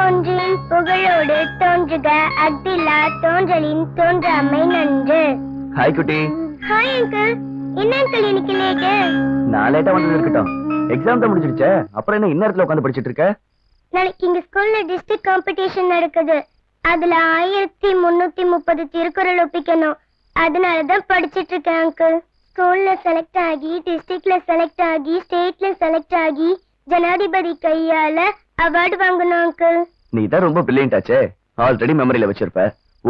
தோன்றின் புகழோடு தோன்றுக அக்திலா தோன்றலின் தோன்றாமை நன்று. ஹாய் குட்டி. Hi uncle. என்ன அங்கிள் இன்னைக்கு லேட்டு? நான் லேட்டா வந்தது இருக்கட்டும். எக்ஸாம் தான் முடிஞ்சிடுச்சே, அப்புறம் என்ன இன்னத்துல உட்காந்து படிச்சிட்டு இருக்க? நாளைக்கு எங்க ஸ்கூல்ல டிஸ்ட்ரிக்ட் காம்படிஷன் நடக்குது. அதுல 1330 திருக்குறள் ஒப்பிக்கணும். அதனாலதான் படிச்சிட்டு இருக்கேன் அங்கிள். ஸ்கூல்ல செலக்ட் ஆகி, டிஸ்ட்ரிக்ட்ல செலக்ட் ஆகி, ஸ்டேட்ல செலக்ட் ஆகி, ஜனாதிபதி கையால அவார்டு வாங்கணும் அங்கிள். நீ தான் ரொம்ப பிரில்லியன்ட் ஆச்சே, ஆல்ரெடி மெமரியில வச்சிருப்ப.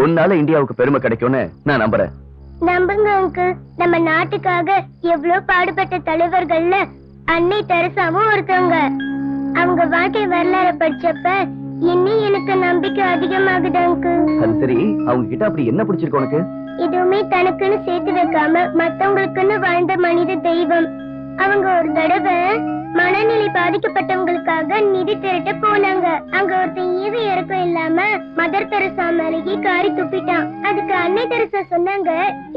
உன்னால இந்தியாவுக்கு பெருமை கிடைக்கும்னு நான் நம்புறேன். நம்புங்க அங்கிள். நம்ம நாட்டுக்காக எவ்வளவு பாடுபட்ட தலைவர்கள்ல அன்னை தெரசாவும் ஒருத்தவங்க. அவங்க வாழ்க்கை வரலாறு படிச்சப்ப இன்னும் எனக்கு நம்பிக்கை அதிகமாகுது அங்கிள். அது சரி, அவங்க கிட்ட அப்படி என்ன பிடிச்சிருக்கு உனக்கு? எதுவுமே தனக்குன்னு சேர்த்து வைக்காம மத்தவங்களுக்குன்னு வாழ்ந்த மனித தெய்வம். அவங்க ஒரு தடவை மனநிலை பாதிக்கப்பட்டவங்களுக்காக நிதி திரட்ட போனாங்க. அங்க ஒருத்தன் ஈவு இறக்கம் இல்லாம மதர் தெரசா மேலேயே காரி துப்பிட்டான். அதுக்கு அன்னை தெரசா சொன்னாங்க,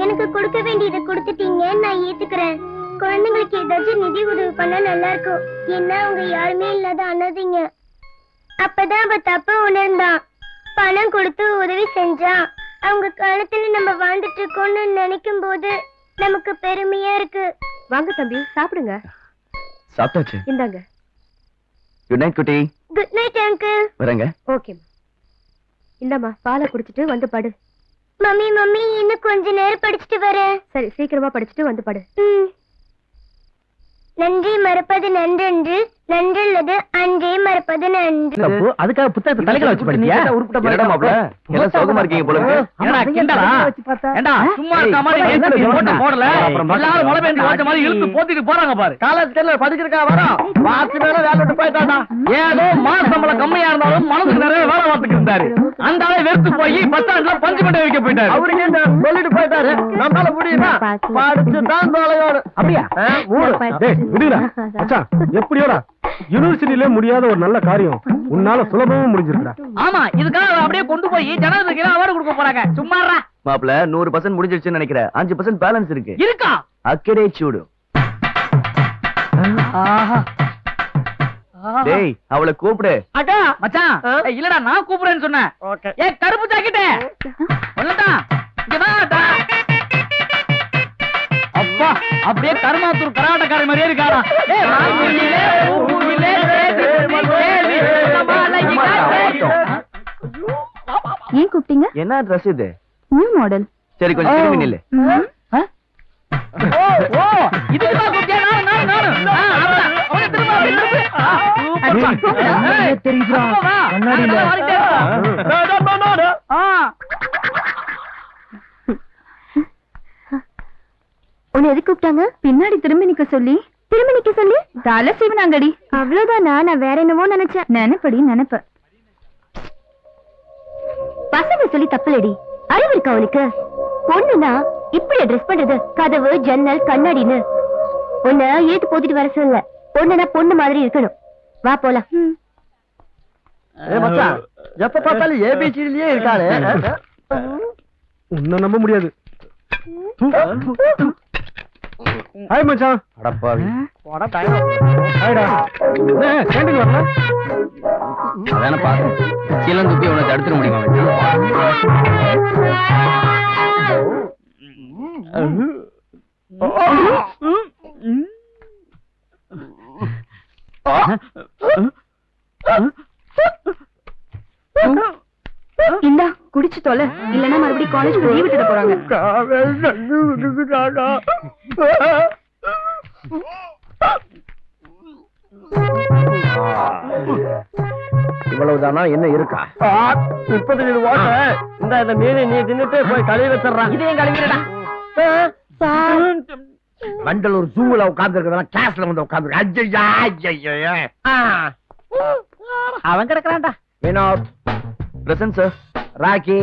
எனக்கு கொடுக்க வேண்டியதை கொடுத்துட்டீங்க, நான் ஏத்துக்கிறேன். குழந்தைங்களுக்கு ஏதாச்சும் நிதி உதவி பண்ணா நல்லா இருக்கும். என்ன அவங்க யாருமே இல்லாத அனாதைங்க. அப்பதான் அவ தப்ப உணர்ந்தான். பணம் கொடுத்து உதவி செஞ்சான். அவங்க காலத்துல நம்ம வாழ்ந்துட்டு இருக்கோம்னு நினைக்கும் போது நமக்கு பெருமையா இருக்கு. வாங்க தம்பி, சாப்பிடுங்க. சாப்பிட்டாச்சு. இந்தாங்க. குட் நைட் குட்டி. Good night uncle. வரேங்க. ஓகே. இந்தாம்மா, பாலை குடிச்சிட்டு வந்து படு. மம்மி மம்மி இன்னும் கொஞ்ச நேரம் படிச்சுட்டு வரேன். சரி, சீக்கிரமா படிச்சுட்டு வந்து படு. நன்றி மறப்பது நன்றன்று, நன்றல்லது அன்றே மறப்பது நன்று. தப்பு, அதுக்காக புத்தகத்தை தலையில வச்சு படிக்கியா? என்னடா மாப்ள, எல்லாம் சோகமா இருக்கீங்க போல இருக்கு. என்னடா கிண்டலா? ஏண்டா சும்மா இருக்க மாதிரி ஏத்தி போட்ட போடல. எல்லாரும் மழை பெஞ்சு ஓட்ட மாதிரி இழுத்து போத்திட்டு போறாங்க பாரு. காலேஜ்ல படிக்கிறதுக்கா வரோம். வாசி மேல வேலை விட்டு போயிட்டாடா. ஏதோ மாச சம்பளம் கம்மியா இருந்தாலும் மனசுக்கு நிறைய வேலை பார்த்துட்டு இருந்தாரு. அந்த ஆளை வெறுத்து போய் பஸ் ஸ்டாண்ட்ல பஞ்சு மண்டை வைக்க போயிட்டாரு. அவருக்கு என்ன சொல்லிட்டு போயிட்டாரு. நம்மளால முடியுமா? படிச்சு தான் தொலையோடு. அப்படியா? விடுடா மச்சான், எப்படியோடா யூனிவர்சிட்டியில முடியாத ஒரு நல்ல காரியம் உன்னால சுலபமா முடிஞ்சிருக்கா. ஆமா, இதுக்காக அப்படியே கொண்டு போய் ஜனாதிபதிக்கு அவார்டு கொடுக்க போறாங்க. சும்மாறா மாப்ள, 100% முடிஞ்சிருச்சுன்னு நினைக்கிறேன். 5% பேலன்ஸ் இருக்கு. இருக்கா? அக்கடே சூடு. டேய், அவளை கூப்பிடு. அக்கா மச்சான், இல்லடா நான் கூப்பிடுறேன்னு சொன்னேன். ஏ கருப்பு ஜாக்கெட் சொல்லட்டா, இங்க வா. அப்பா, அப்படியே கருமாத்தூர் கராட்டக்கார மாதிரியே இருக்காரா? ஏன் கூப்பிட்டீங்க? என்ன ட்ரெஸ் இது? New model. சரி, கொஞ்சம் திரும்பி நில்லு. இதுக்குதான் கூப்பிட்டியா? உன்னை எதுக்கு கூப்பிட்டாங்க? பின்னாடி திரும்பி நிக்க சொல்லி. திரும்பி நிக்க சொல்லி தலை சீவனாங்கடி. அவ்வளவுதானா? நான் வேற என்னவோ நினைச்சேன். நினைப்படி நினைப்ப. பசங்க சொல்லி தப்புலடி. அறிவு இருக்கா உனக்கு? பொண்ணுனா இப்படி ட்ரெஸ் பண்றது, கதவு ஜன்னல் கண்ணாடின்னு. உன்னை ஏத்து போத்திட்டு வர சொல்ல. பொண்ணுனா பொண்ணு மாதிரி இருக்கணும். வா போலாம். எப்ப பார்த்தாலும் ஏபிசிடிலேயே இருக்காரு. உன்னை நம்ப முடியாது. ஹாய் மச்சான். அடப்பாவி. ஹாய்டா. கேண்டீன் வரல? அதான பாரு. சீலம் தூக்கி உன்னை தடுத்துட முடியுமா இந்தா குடிச்சு தொலை, இல்லன்னா மறுபடியும் காலேஜ் லீவ் விட்டுட்டு போறாங்க. இவ்வளவுதானா? என்ன இருக்கா? 30 ஓட்ட இந்த மீனை நீ தின்னுட்டு போய் கழுவி வச்சிடறான். இதையும் கழுவிடா. மண்டலூர் ஜூல உட்கார்ந்து இருக்கிறதா கிளாஸ்ல வந்து உட்கார்ந்து. அவன் கிடக்குறான்டா. Vinod present sir. Rocky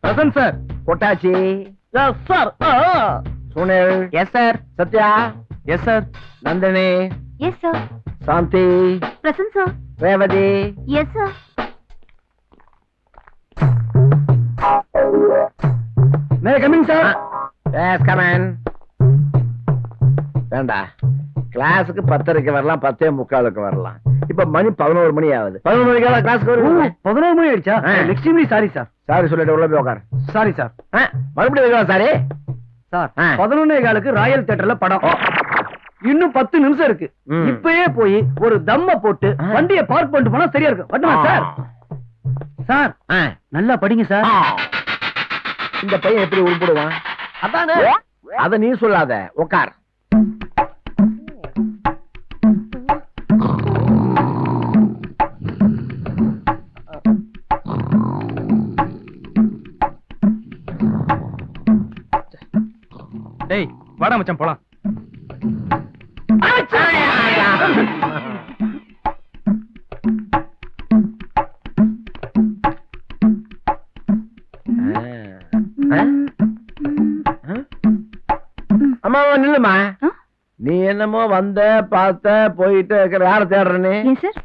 present sir. பொட்டாச்சி yes sir. Sunil yes sir. Sathya yes sir. Nandini yes sir. Shanthi present sir. Revathi yes sir. May coming sir. Yes come in. வேண்டா, கிளாஸுக்கு 10:30 வரலாம், 10:45 வரலாம். இப்ப மணி 11 மணி ஆகுது. 11 மணிக்கு கிளாஸ்க்கு வருவீங்க? 11 மணி ஆயிடுச்சா? Extremely sorry sir. சாரி சொல்லிட்டு உள்ள போய் உட்காரு. Sorry sir. மறுபடியும் வைக்கலாம் சாரி. சார் 11:15 ராயல் தியேட்டர்ல படம். இன்னும் 10 நிமிஷம் இருக்கு. ம். இப்பயே போய் ஒரு தம்ம போட்டு வண்டியை பார்க் பண்ணிட்டு போனா சரியா இருக்கும். வரட்டுமா சார்? சார் நல்லா படிங்க சார். இந்த பையன் எப்படி உருப்பிடுவான்? அதானே. அத நீ சொல்லாத, உட்கார். டேய் வாடா மச்சான் போலாம். அம்மா நில்லுமா. நீ என்னமோ வந்த பார்த்த போயிட்டு இருக்கிற யார தேடுற நீ? ஏன் சார்?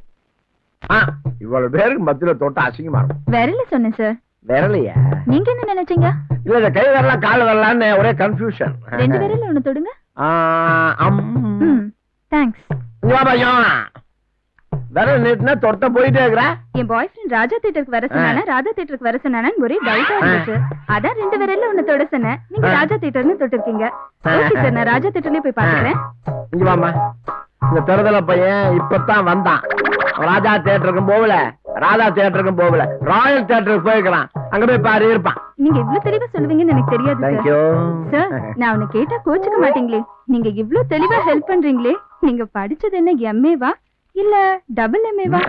இவ்வளவு பேருக்கு மத்தியில தொட்ட அசிங்கமா இருக்கும். விரல சொன்னேன் சார். விரலையா? நீங்க என்ன நினைச்சீங்க? இல்ல இந்த கை வரலாம் கால் வரலான்னு ஒரே கன்ஃபியூஷன். 2 விரல்ல ஒண்ணு தொடுங்க. தேங்க்ஸ். விரல் நீட்டினா தொட்ட போயிட்டே இருக்கிற. என் பாய் ஃப்ரெண்ட் ராஜா தியேட்டருக்கு வர சொன்னானா, ராஜா தியேட்டருக்கு வர சொன்னானா ஒரே டவுட்டா இருந்துச்சு. அதான் 2 விரல்ல ஒண்ணு தொட சொன்னேன். நீங்க ராஜா தியேட்டர்னு தொட்டிருக்கீங்க. ஓகே சார், நான் ராஜா தியேட்டர்லயே போய் பாத்துக்கிறேன். இங்க வாமா. இந்த தருதல பையன் இப்பதான் வந்தான். ராஜா தியேட்டருக்கும் போகல, ராதா தியேட்டருக்கும் போகல, ராயல் தியேட்டருக்கு போயிருக்கான். அங்க போய் பாரு இருப்பான். நீங்க இவ்ளோ தெளிவா சொல்லுவீங்கன்னு எனக்கு தெரியாது சார். தேங்க்யூ சார், நான் உன்னை கேட்டா கோச்சுக்க மாட்டீங்களே? நீங்க இவ்ளோ தெளிவா ஹெல்ப் பண்றீங்களே. நீங்க படிச்சது என்ன எம்ஏவா இல்ல டபுள் எம்ஏவா?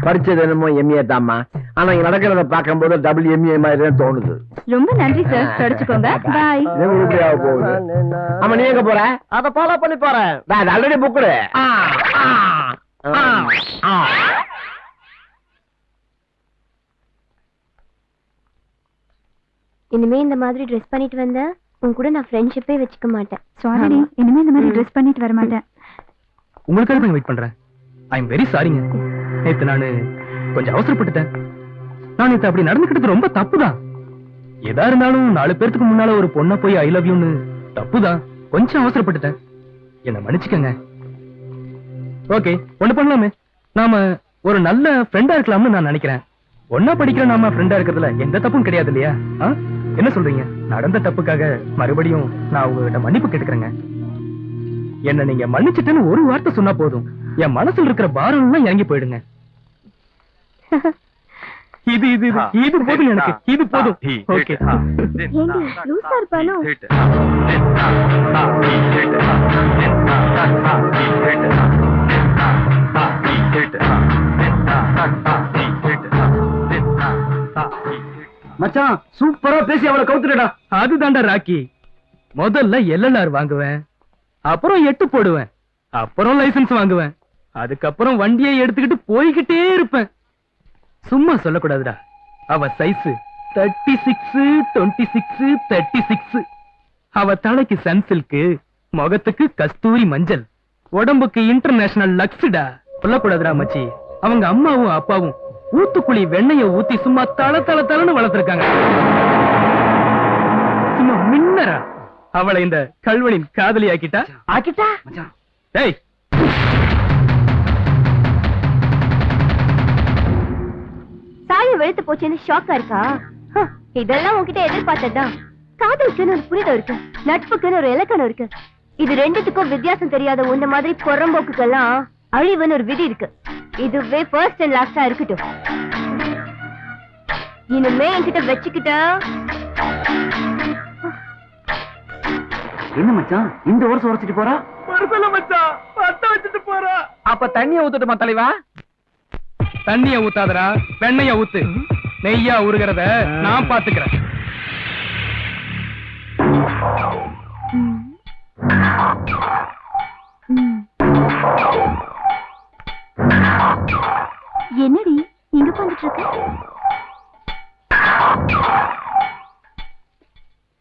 படிச்சது என்னமோ எம்ஏ தாம்மா. ஆனா இங்க நடக்கிறத பார்க்கும்போது டபுள் எம்ஏ மாதிரி தோணுது. ரொம்ப நன்றி சார். தொடச்சுக்கோங்க. பாய். உருப்படியாக போகுது. ஆமா நீ எங்க போற? அத ஃபாலோ பண்ணி போறேன். Already booked. இனிமே இந்த மாதிரி ட்ரெஸ் பண்ணிட்டு வந்த உன் கூட நான் ஃப்ரெண்ட்ஷிப்பே வச்சுக்க மாட்டேன். சாரிடி, இனிமே இந்த மாதிரி ட்ரெஸ் பண்ணிட்டு வர மாட்டேன். உங்களுக்காக தான் வெயிட் பண்றேன். ஐ எம் வெரி சாரிங்க. நேத்து நானு கொஞ்சம் அவசரப்பட்டுட்டேன். நான் நேத்து அப்படி நடந்துக்கிட்டது ரொம்ப தப்புதான். எதா இருந்தாலும் 4 பேருக்கு முன்னால ஒரு பொண்ணை போய் ஐ லவ் யூன்னு தப்புதான். கொஞ்சம் அவசரப்பட்டுட்டேன். என்ன மன்னிச்சுக்கங்க. ஓகே, ஒண்ணு பண்ணலாமே. நாம ஒரு நல்ல ஃப்ரெண்டா இருக்கலாம்னு நான் நினைக்கிறேன். ஒன்னா படிக்கிற நாம ஃப்ரெண்டா இருக்கிறதுல எந்த தப்பும் கிடையாது இல்லையா? என்ன சொல்றீங்க? நடந்த தப்புக்காக மறுபடியும் நான் உங்ககிட்ட மன்னிப்பு கேட்டுக்கிறேங்க. என்ன நீங்க மன்னிச்சிட்டுன்னு ஒரு வார்த்தை சொன்னா போதும், என் மனசுல இருக்கிற பாரம் எல்லாம் இறங்கி போயிடுங்க. இது இது இது போதும் எனக்கு. இது போதும். ஓகே. ஏண்டி லூசா இருப்பானோ? மச்சான் சூப்பரா பேசி அவளை கவுத்துடா. அதுதான்டா ராக்கி. முதல்ல LLR வாங்குவேன், அப்புறம் 8 போடுவேன், அப்புறம் லைசென்ஸ் வாங்குவேன், அதுக்கப்புறம் வண்டியை எடுத்துக்கிட்டு போய்கிட்டே இருப்பேன். சும்மா சொல்லக்கூடாதுடா. அவ சைஸ் 36, 26, 36. அவ தலைக்கு சன்சில்க்கு, முகத்துக்கு கஸ்தூரி மஞ்சள், உடம்புக்கு இன்டர்நேஷனல் லக்ஸ்டா. சொல்லக்கூடாதுடா மச்சி. அவங்க அம்மாவும் அப்பாவும் ஊத்துக்குழி வெண்ணைய ஊத்தி சும்மா தள தள தளன்னு வளர்த்திருக்காங்க. சும்மா மின்னரா. அவளை இந்த கல்வனின் காதலி ஆக்கிட்டா. டேய், சாய வெளுத்து போச்சுன்னு ஷாக்கா இருக்கா? இதெல்லாம் உன்கிட்ட எதிர்பார்த்ததுதான். காதலுக்குன்னு ஒரு புரிதல் இருக்கு, நட்புக்குன்னு ஒரு இலக்கணம் இருக்கு. இது ரெண்டுத்துக்கும் வித்தியாசம் தெரியாத உன்ன மாதிரி புறம்போக்குக்கெல்லாம் அழிவுன்னு ஒரு விதி இருக்கு. இதுவே ஃபர்ஸ்ட் அண்ட் லாஸ்டா இருக்கட்டும். இனிமே என்கிட்ட வச்சுக்கிட்ட என்ன மச்சான் இந்த வருஷம் உரைச்சிட்டு போறா? மறுசல மச்சான், பத்த வச்சுட்டு போறா. அப்ப தண்ணிய ஊத்துட்டுமா தலைவா? தண்ணிய ஊத்தாதடா, வெண்ணைய ஊத்து. நெய்யா உருகிறத நான் பாத்துக்கிறேன். என்னடி இங்க பண்ணிட்டு இருக்க?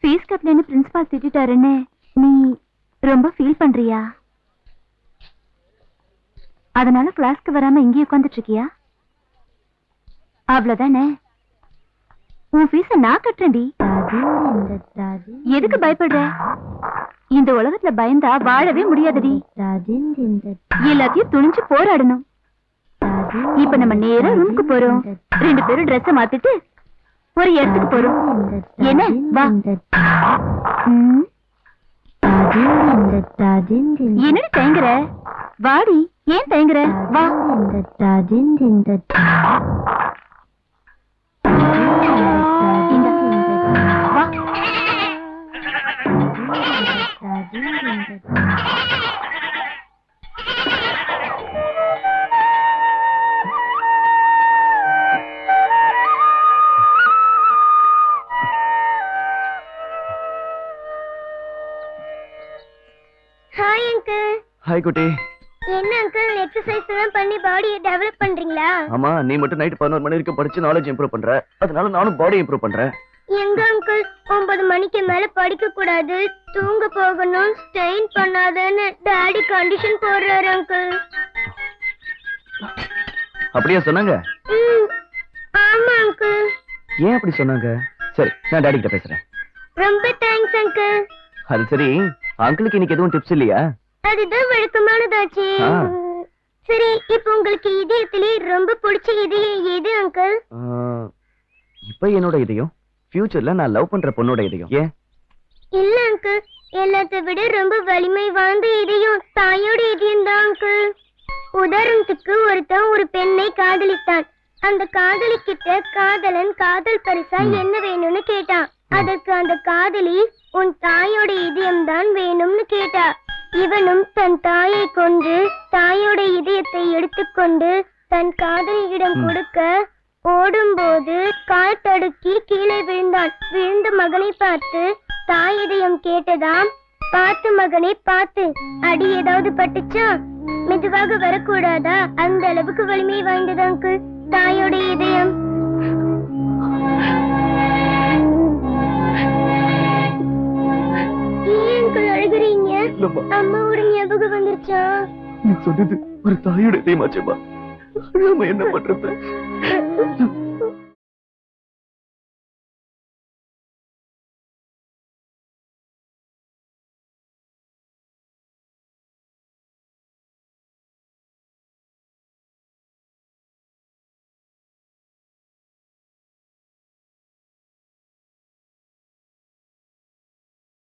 ஃபீஸ் கட்டலன்னு பிரின்சிபால் திட்டாருன்னு நீ ரொம்ப ஃபீல் பண்றியா? அதனால கிளாஸ்க்கு வராம இங்கே உட்காந்துட்டு இருக்கியா? அவ்வளவுதானே. உன் ஃபீஸ நான் கட்டுறேன்டி. எதுக்கு பயப்படுற? இந்த உலகத்துல பயந்தா வாழவே முடியாதுடி. எல்லாத்தையும் துணிஞ்சு போராடணும். இப்ப நம்ம நேரா ரூமுக்கு போறோம். 2 பேரும் ட்ரெஸ் மாத்திட்டு ஒரு இடத்துக்கு போறோம். என்ன வா. என்னடி தயங்குற? வாடி. ஏன் தயங்குற? வா. வா. Hi uncle. ஹாய் குட்டி. என்ன அங்கிள் எக்ஸசைஸ் எல்லாம் பண்ணி பாடியை டெவலப் பண்றீங்களா? ஆமா, நீ மட்டும் நைட் 11 மணி வரைக்கும் படிச்சு நாலேஜ் இம்ப்ரூவ் பண்ற, அதனால நானும் பாடி இம்ப்ரூவ் பண்றேன். எங்க அங்கிள் 9 மணிக்கு மேல படிக்க கூடாது, தூங்க போகணும், ஸ்ட்ரெயின் பண்ணாதன்னு டாடி கண்டிஷன் போடுறாரு அங்கிள். அப்படியே சொன்னாங்க? ஆமா அங்கிள். ஏன் அப்படி சொன்னாங்க? சரி, நான் டாடி கிட்ட பேசுறேன். ரொம்ப தேங்க்ஸ் அங்கிள். அது சரி, அங்கிளுக்கு இன்னைக்கு எதுவும் டிப்ஸ் இல்லையா? அதுதான் வழக்கமானதாச்சு. ஆ. சரி, இப்போ உங்களுக்கு இதயத்திலே ரொம்ப பிடிச்ச இதயம் எது அங்கிள்? இப்ப என்னோட இதயம், ஃபியூச்சர்ல நான் லவ் பண்ற பொண்ணோட இதயம். ஏன்? இல்ல அங்கிள், எல்லாத்தை விட ரொம்ப வலிமை வாய்ந்த இதயம் தாயோட இதயம் தான் அங்கிள். உதாரணத்துக்கு ஒருத்தன் ஒரு பெண்ணை காதலித்தான். அந்த காதலி கிட்ட காதலன் காதல் பரிசா என்ன வேணும்னு கேட்டான். அதற்கு அந்த காதலி உன் தாயோட இதயம் தான் வேணும்னு கேட்டா. இவனும் தன் தாயை கொன்று தாயோட இதயத்தை எடுத்துக்கொண்டு தன் காதலியிடம் கொடுக்க ஓடும்போது கால் தடுக்கி கீழே விழுந்தான். விழுந்த மகனை பார்த்து தாய் இதயம் கேட்டதாம், பார்த்து மகனை பார்த்து, அடி ஏதாவது பட்டுச்சா? மெதுவாக வரக்கூடாதா? அந்த அளவுக்கு வலிமை வாய்ந்தது அங்கிள் தாயோட இதயம். ஏன் அங்கிள் அழுகுறீங்க? அம்மாவோட ஞாபகம் வந்துருச்சா? நீ சொன்னது ஒரு தாயோட இதயமாச்சேப்பா. நாம என்ன பண்றது?